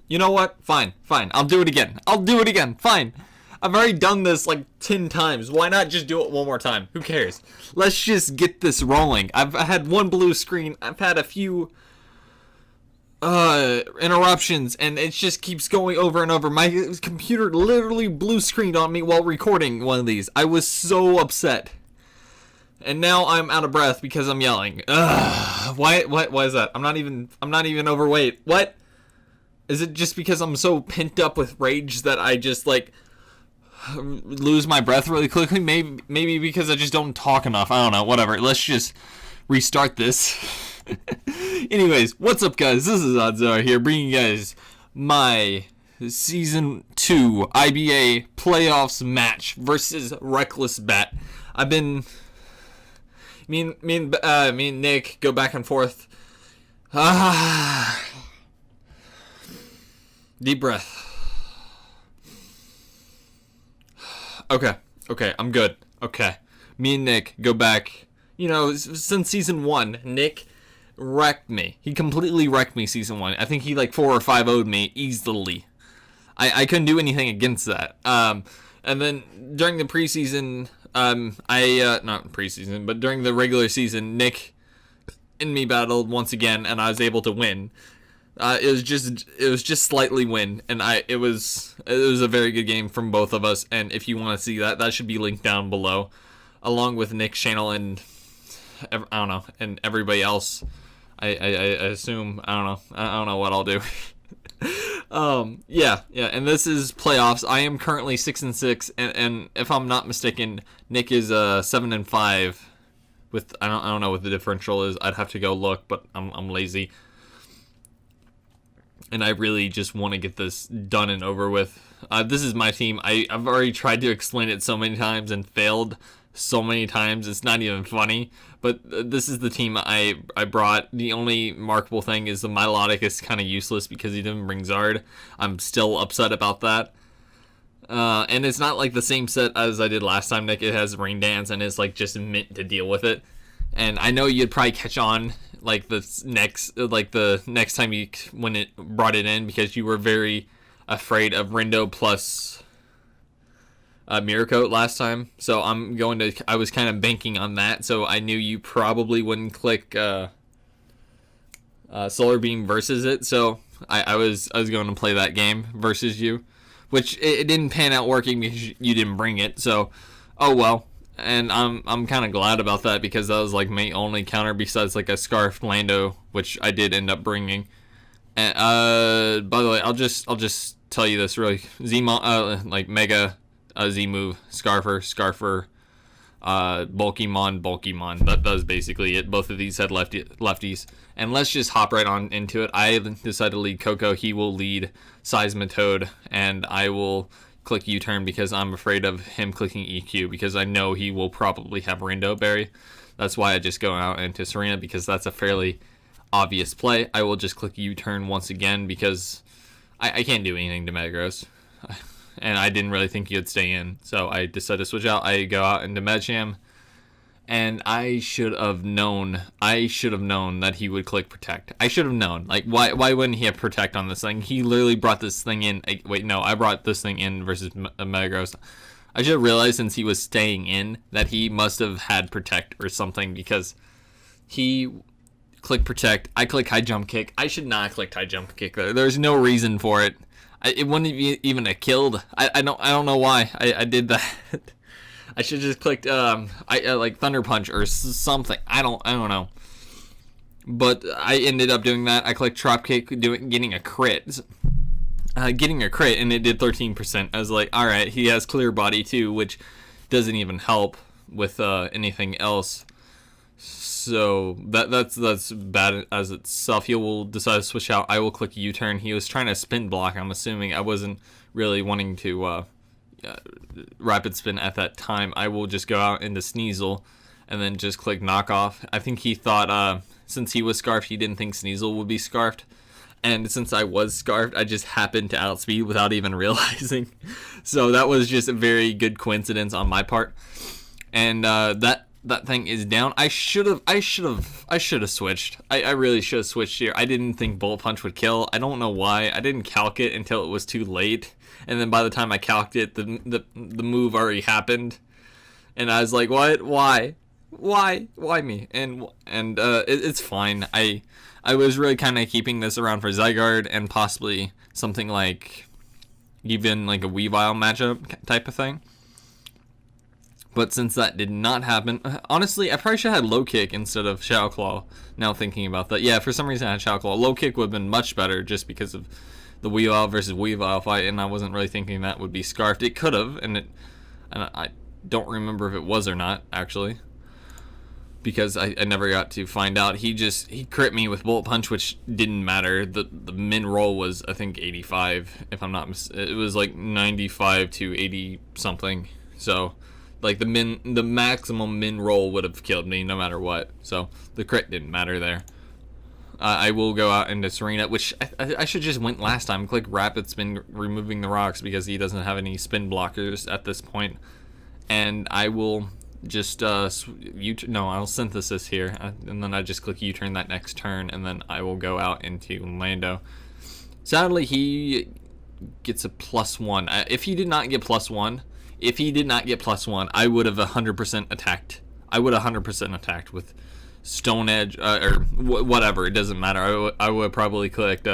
You know what? Fine. I'll do it again. Fine. I've already done this like 10 times. Why not just do it one more time? Who cares? Let's just get this rolling. I've had one blue screen. I've had a few interruptions, and it just keeps going over and over. My computer literally blue screened on me while recording one of these. I was so upset. And now I'm out of breath because I'm yelling. Ugh. Why is that? I'm not even overweight. What? Is it just because I'm so pent up with rage that I just like lose my breath really quickly? Maybe because I just don't talk enough. I don't know. Whatever. Let's just restart this. Anyways, what's up, guys? This is Oddzar here, bringing you guys my Season 2 IBA Playoffs match versus Reckless Bet. I've been... Me and Nick go back and forth. Deep breath. Okay, I'm good. Okay. Me and Nick go back. You know, since Season 1, Nick wrecked me. He completely wrecked me Season 1. I think he like 4 or 5-0'd me easily. I couldn't do anything against that. And then during the preseason, not preseason, but during the regular season, Nick and me battled once again, and I was able to win. It was just slightly win, and it was a very good game from both of us. And if you want to see that, that should be linked down below, along with Nick's channel and I don't know, and everybody else. I assume I don't know what I'll do. Yeah, and this is playoffs. I am currently 6-6, and if I'm not mistaken, Nick is 7-5. With I don't know what the differential is. I'd have to go look, but I'm lazy. And I really just want to get this done and over with. This is my team. I've already tried to explain it so many times and failed so many times. It's not even funny. But this is the team I brought. The only markable thing is the Melodic is kind of useless because he didn't bring Zard. I'm still upset about that. And it's not like the same set as I did last time, Nick. It has Rain Dance and it's like just meant to deal with it. And I know you'd probably catch on like the next time when it brought it in, because you were very afraid of Rindo plus Miracle last time. So I was kind of banking on that, so I knew you probably wouldn't click Solar Beam versus it. So I was going to play that game versus you, which it didn't pan out working because you didn't bring it. So oh well. And I'm kind of glad about that, because that was like my only counter besides like a Scarf Lando, which I did end up bringing. And by the way, I'll just tell you this really: like Mega Z move, Scarfer, Bulkymon. That was basically it. Both of these had lefties. And let's just hop right on into it. I decided to lead Coco. He will lead Seismitoad, and I will click U-turn because I'm afraid of him clicking EQ, because I know he will probably have Rindo Berry. That's why I just go out into Serena, because that's a fairly obvious play. I will just click U-turn once again because I can't do anything to Metagross. And I didn't really think he'd stay in, so I decided to switch out. I go out into Medicham, and I should have known that he would click Protect. I should have known. Like, why wouldn't he have Protect on this thing? He literally brought this thing in. Wait, no, I brought this thing in versus Metagross. I should have realized, since he was staying in, that he must have had Protect or something, because he clicked Protect. I click High Jump Kick. I should not have clicked High Jump Kick there. There's no reason for it. It wouldn't even have killed. I don't know why I did that. I should just clicked like Thunder Punch or something. I don't know. But I ended up doing that. I clicked Drop Kick, getting a crit. And it did 13%. I was like, all right, he has Clear Body too, which doesn't even help with anything else. So that's bad as itself. He will decide to switch out. I will click U-turn. He was trying to spin block. I'm assuming I wasn't really wanting to rapid spin at that time. I will just go out into Sneasel and then just click knockoff. I think he thought since he was scarfed, he didn't think Sneasel would be scarfed. And since I was scarfed, I just happened to outspeed without even realizing. So that was just a very good coincidence on my part. And that that thing is down. I should have switched. I really should have switched here. I didn't think Bullet Punch would kill. I don't know why. I didn't calc it until it was too late. And then by the time I calced it, the move already happened. And I was like, what? Why me? And it's fine. I was really kind of keeping this around for Zygarde and possibly something like even like a Weavile matchup type of thing. But since that did not happen, honestly, I probably should have had Low Kick instead of Shadow Claw. Now thinking about that, yeah, for some reason I had Shadow Claw. Low Kick would have been much better just because of the Weavile versus Weavile fight, and I wasn't really thinking that would be Scarfed. It could have, and I don't remember if it was or not actually, because I never got to find out. He crit me with Bullet Punch, which didn't matter. The min roll was I think 85, if I'm not it was like 95 to 80 something. So like the maximum min roll would have killed me no matter what. So the crit didn't matter there. I will go out into Serena, which I should just went last time. Click Rapid Spin, removing the rocks because he doesn't have any spin blockers at this point. And I will just I'll Synthesis here, and then I just click U-turn that next turn, and then I will go out into Lando. Sadly, he gets a +1. If he did not get +1, I would have 100% attacked. I would have 100% attacked with Stone Edge or whatever. It doesn't matter. I would probably clicked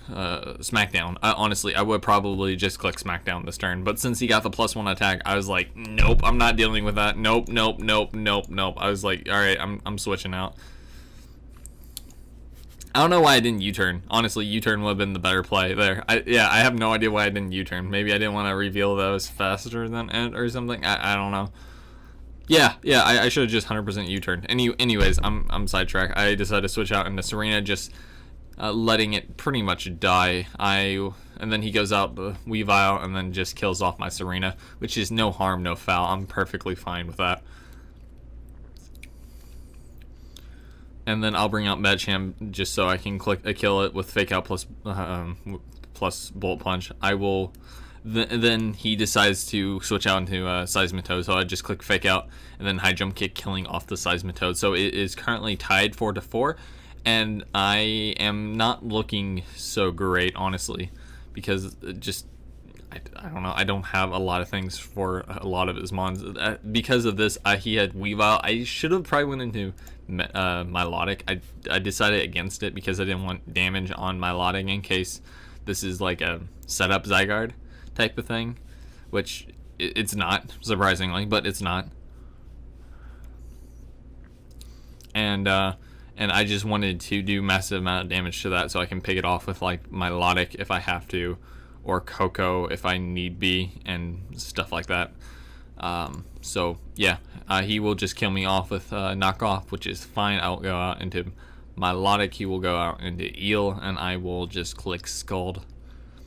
Smackdown. Honestly, I would probably just click Smackdown this turn. But since he got the +1 attack, I was like, nope, I'm not dealing with that. Nope. I was like, all right, I'm switching out. I don't know why I didn't U-turn. Honestly, U-turn would have been the better play there. I have no idea why I didn't U-turn. Maybe I didn't want to reveal those faster than it or something. I don't know. Yeah, I should have just 100% U-turned. Anyways, I'm sidetracked. I decided to switch out into Serena, just letting it pretty much die. And then he goes out the Weavile and then just kills off my Serena, which is no harm, no foul. I'm perfectly fine with that. And then I'll bring out Medicham just so I can kill it with Fake Out plus Bullet Punch. I will. Then he decides to switch out into Seismitoad, so I just click Fake Out and then High Jump Kick, killing off the Seismitoad. So it is currently tied 4-4, and I am not looking so great, honestly, because I don't know. I don't have a lot of things for a lot of his mons. Because of this, he had Weavile. I should have probably went into Milotic. I decided against it because I didn't want damage on Milotic in case this is like a setup Zygarde type of thing, which it's not, surprisingly, but it's not. And I just wanted to do massive amount of damage to that so I can pick it off with like Milotic if I have to, or Coco if I need be, and stuff like that. So yeah, he will just kill me off with knockoff, which is fine. I'll go out into Milotic, he will go out into Eel, and I will just click Scald.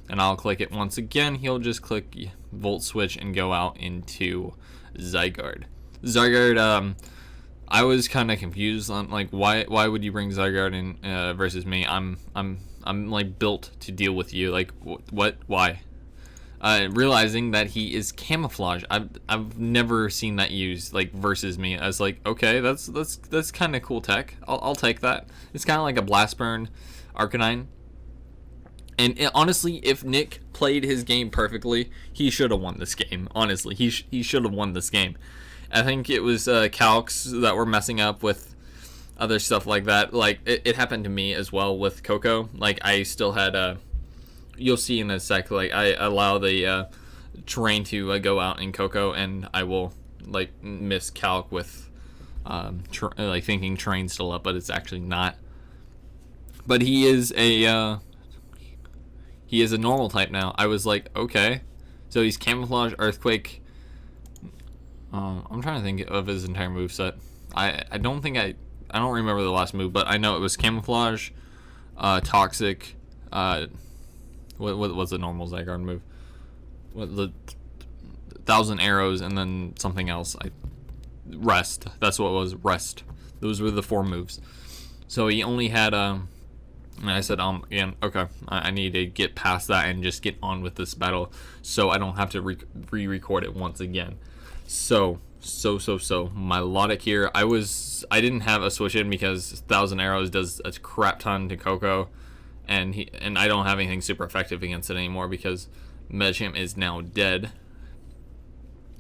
And I'll click it once again. He'll just click Volt Switch and go out into Zygarde. Zygarde, I was kind of confused on like why would you bring Zygarde in versus me? I'm like built to deal with you. Like what? Why? Realizing that he is Camouflage. I've never seen that used like versus me. I was like, okay, that's kind of cool tech. I'll take that. It's kind of like a Blast Burn Arcanine. And honestly, if Nick played his game perfectly, he should have won this game. Honestly, he should have won this game. I think it was calcs that were messing up with other stuff like that. Like, it happened to me as well with Coco. Like, I still had you'll see in a sec, like, I allow the terrain to go out in Coco, and I will, like, miss calc with, like, thinking terrain's still up, but it's actually not. But he is a normal type now. I was like, okay. So he's Camouflage, Earthquake. I'm trying to think of his entire moveset. I don't remember the last move, but I know it was Camouflage, Toxic, what was the normal Zygarde move? What, the 1,000 Arrows, and then something else. Rest. That's what it was. Rest. Those were the 4 moves. So he only had and I said, again, okay, I need to get past that and just get on with this battle so I don't have to re-record it once again. So my Logic here. I didn't have a switch in because Thousand Arrows does a crap ton to Coco, and I don't have anything super effective against it anymore because Medicham is now dead.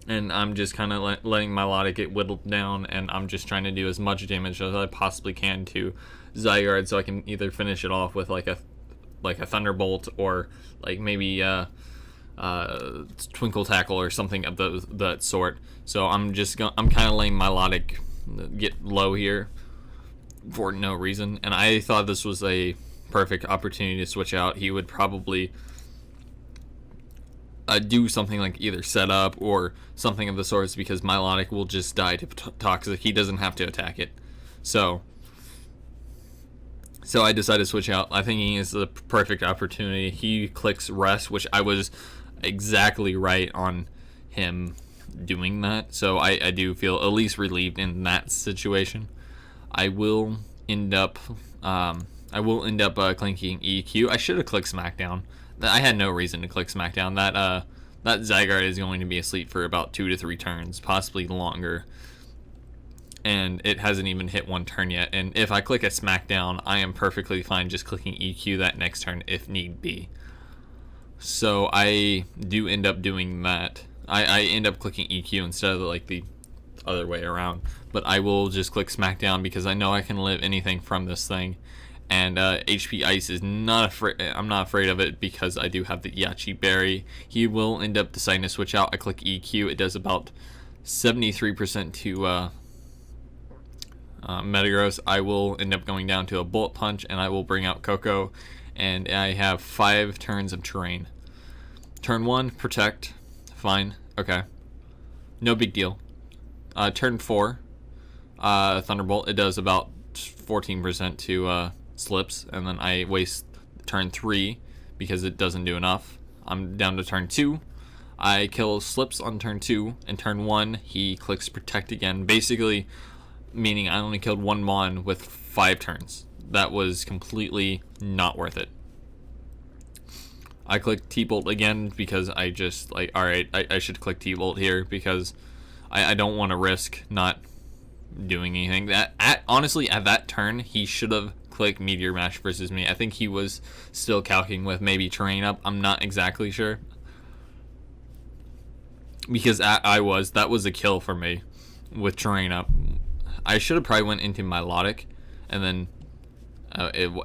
And I'm just kind of letting my Logic get whittled down, and I'm just trying to do as much damage as I possibly can to Zygarde, so I can either finish it off with like a Thunderbolt or like maybe Twinkle Tackle or something of that sort. So I'm kind of letting my Logic get low here for no reason, and I thought this was a perfect opportunity to switch out. He would probably do something like either set up or something of the sorts because my Logic will just die to Toxic. He doesn't have to attack it. So I decided to switch out. I think he is the perfect opportunity. He clicks Rest, which I was exactly right on him doing that. So I do feel at least relieved in that situation. I will end up clinking EQ. I should have clicked Smackdown. I had no reason to click Smackdown. That Zygarde is going to be asleep for about 2 to 3 turns, possibly longer. And it hasn't even hit 1 turn yet. And if I click a Smackdown, I am perfectly fine just clicking EQ that next turn if need be. So I do end up doing that. I end up clicking EQ instead of like the other way around. But I will just click Smackdown because I know I can live anything from this thing. And HP Ice is not afraid. I'm not afraid of it because I do have the Yachi Berry. He will end up deciding to switch out. I click EQ. It does about 73% to Metagross. I will end up going down to a Bullet Punch, and I will bring out Coco. And I have 5 turns of terrain. Turn 1, Protect. Fine. Okay. No big deal. Turn 4, Thunderbolt. It does about 14% to Slips, and then I waste turn 3 because it doesn't do enough. I'm down to turn 2. I kill Slips on turn 2, and turn 1 he clicks Protect again, basically meaning I only killed 1 Mon with 5 turns. That was completely not worth it. I clicked T-Bolt again because I just like, alright, I should click T-Bolt here because I don't want to risk not doing anything. Honestly, at that turn, he should have clicked Meteor Mash versus me. I think he was still calculating with maybe Terrain Up. I'm not exactly sure. Because that was a kill for me with Terrain Up. I should have probably went into Milotic, and then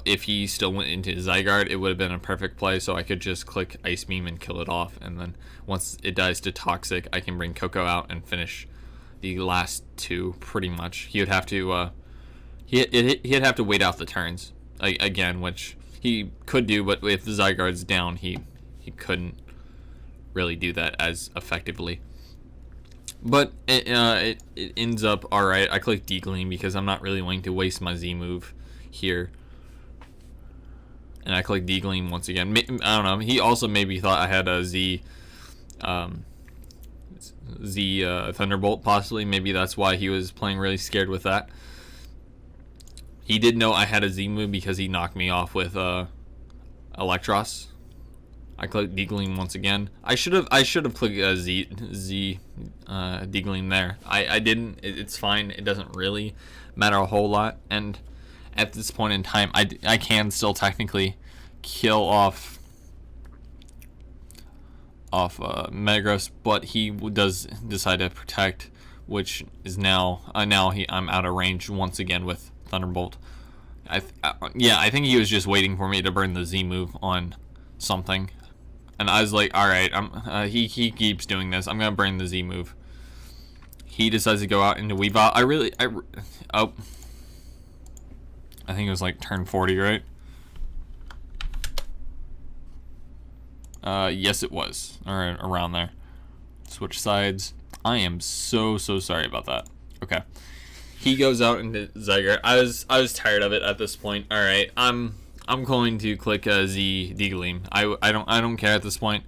if he still went into Zygarde, it would have been a perfect play, so I could just click Ice Beam and kill it off, and then once it dies to Toxic, I can bring Coco out and finish the last 2 pretty much. He would have to he'd have to wait out the turns again, which he could do, but if Zygarde's down, he couldn't really do that as effectively. But it ends up alright. I click D-Gleam because I'm not really willing to waste my Z move here. And I click D-Gleam once again. I don't know. He also maybe thought I had a Z Thunderbolt, possibly. Maybe that's why he was playing really scared with that. He did know I had a Z move because he knocked me off with Electros. I clicked D-Gleam once again. I should have clicked Z D-Gleam there. I didn't. It's fine. It doesn't really matter a whole lot. And at this point in time, I can still technically kill off Metagross, but he does decide to Protect, which is now I'm out of range once again with Thunderbolt. I think he was just waiting for me to burn the Z move on something, and I was like, all right, he keeps doing this. I'm gonna burn the Z move. He decides to go out into Weavile. I think it was like turn 40, right? Yes, it was, or around there. Switch sides. I am so sorry about that. Okay, he goes out into Zygarde. I was tired of it at this point. All right, I'm going to click Z D-Gleam. I don't care at this point.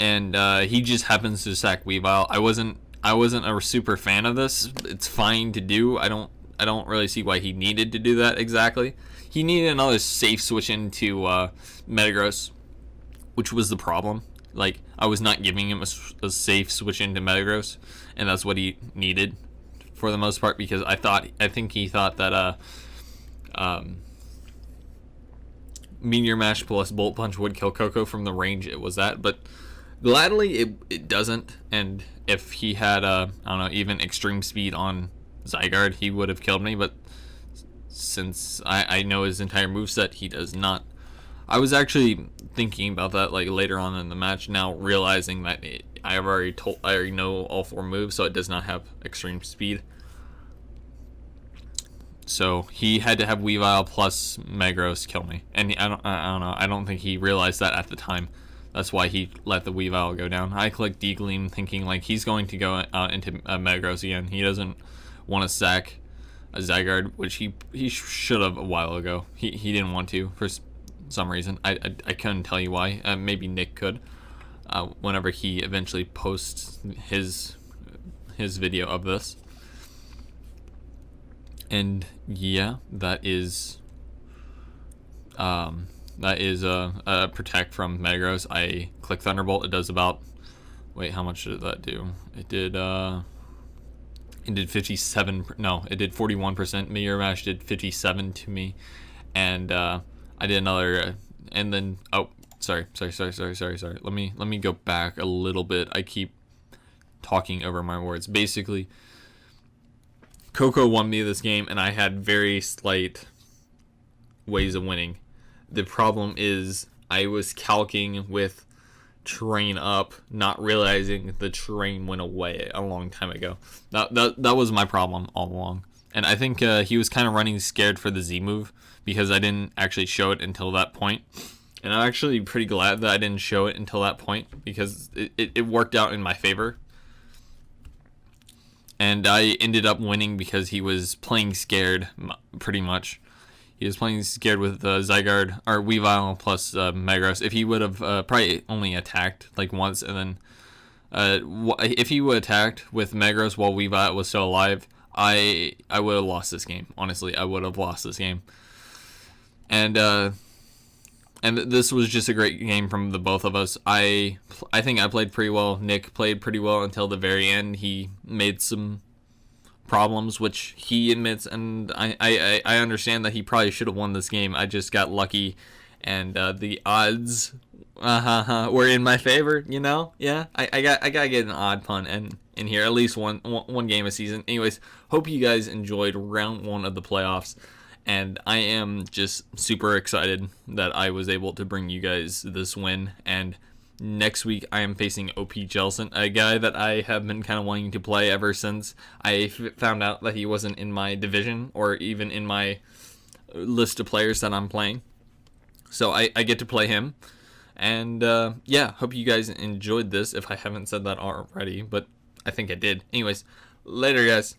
And he just happens to sack Weavile. I wasn't a super fan of this. It's fine to do. I don't really see why he needed to do that exactly. He needed another safe switch into Metagross, which was the problem. Like, I was not giving him a safe switch into Metagross, and that's what he needed for the most part, because I think he thought that Meteor Mash plus Bolt Punch would kill Coco from the range it was at, but gladly it doesn't. And if he had I don't know, even extreme speed on Zygarde, he would have killed me, but since I know his entire moveset, he does not. I was actually thinking about that like later on in the match, now realizing that I already know all 4 moves, so it does not have extreme speed. So he had to have Weavile plus Metagross kill me, and I don't know. I don't think he realized that at the time. That's why he let the Weavile go down. I clicked D-Gleam thinking like he's going to go into Metagross again. He doesn't want to sack a Zygarde, which he should have a while ago. He didn't want to for some reason. I couldn't tell you why. Maybe Nick could. Whenever he eventually posts his video of this. And yeah, that is a protect from Metagross. I click Thunderbolt. It does about, wait, how much did that do? It did 57. No, it did 41%. Meteor Mash did 57 to me, and I did another, and then sorry. Let me go back a little bit. I keep talking over my words. Basically, Coco won me this game, and I had very slight ways of winning. The problem is I was calcing with terrain up, not realizing the terrain went away a long time ago. That was my problem all along. And I think he was kind of running scared for the Z move, because I didn't actually show it until that point. And I'm actually pretty glad that I didn't show it until that point, because it worked out in my favor. And I ended up winning because he was playing scared, pretty much. He was playing scared with Zygarde, or Weavile plus Metagross. If he would have probably only attacked like once, and then if he would have attacked with Metagross while Weavile was still alive, I would have lost this game. Honestly, I would have lost this game. And this was just a great game from the both of us. I think I played pretty well. Nick played pretty well until the very end. He made some problems, which he admits, and I understand that he probably should have won this game. I just got lucky, and the odds were in my favor. You know, yeah. I gotta get an odd pun in here, at least one game a season. Anyways, hope you guys enjoyed round 1 of the playoffs. And I am just super excited that I was able to bring you guys this win. And next week I am facing OP Jelson, a guy that I have been kind of wanting to play ever since I found out that he wasn't in my division or even in my list of players that I'm playing. So I get to play him. And yeah, hope you guys enjoyed this, if I haven't said that already, but I think I did. Anyways, later guys.